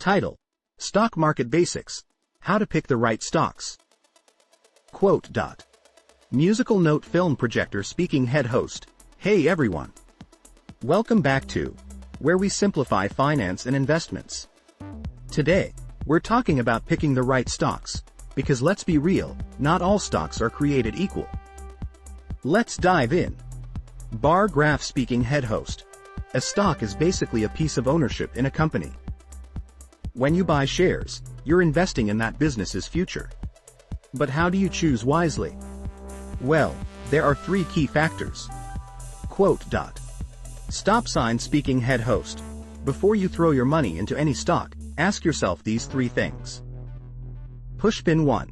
Title: Stock Market Basics. How to Pick the Right Stocks. Quote. Musical note. Film projector speaking head host. Hey everyone. Welcome back to where we simplify finance and investments. Today, we're talking about picking the right stocks, because let's be real, not all stocks are created equal. Let's dive in. Bar Graph speaking head host. A stock is basically a piece of ownership in a company. When you buy shares, you're investing in that business's future. But how do you choose wisely? Well, there are 3 key factors. Quote. Stop sign speaking head host. Before you throw your money into any stock, ask yourself these 3 things. Pushpin 1.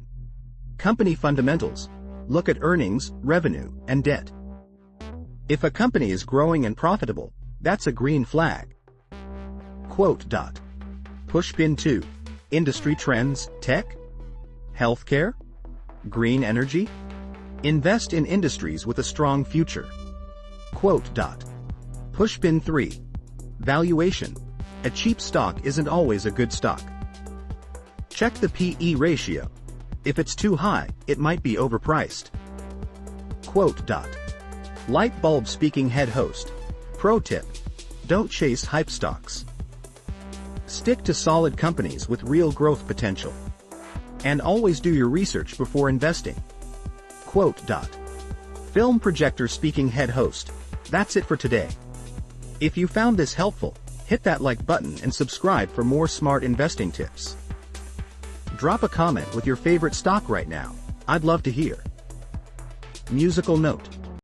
Company fundamentals. Look at earnings, revenue, and debt. If a company is growing and profitable, that's a green flag. Quote. Pushpin 2. Industry trends, tech? Healthcare? Green energy? Invest in industries with a strong future. Quote. Pushpin 3. Valuation. A cheap stock isn't always a good stock. Check the P/E ratio. If it's too high, it might be overpriced. Quote. Light bulb speaking head host. Pro tip: don't chase hype stocks. Stick to solid companies with real growth potential. And always do your research before investing. Quote. Film projector speaking head host. That's it for today. If you found this helpful, hit that like button and subscribe for more smart investing tips. Drop a comment with your favorite stock right now. I'd love to hear. Musical note.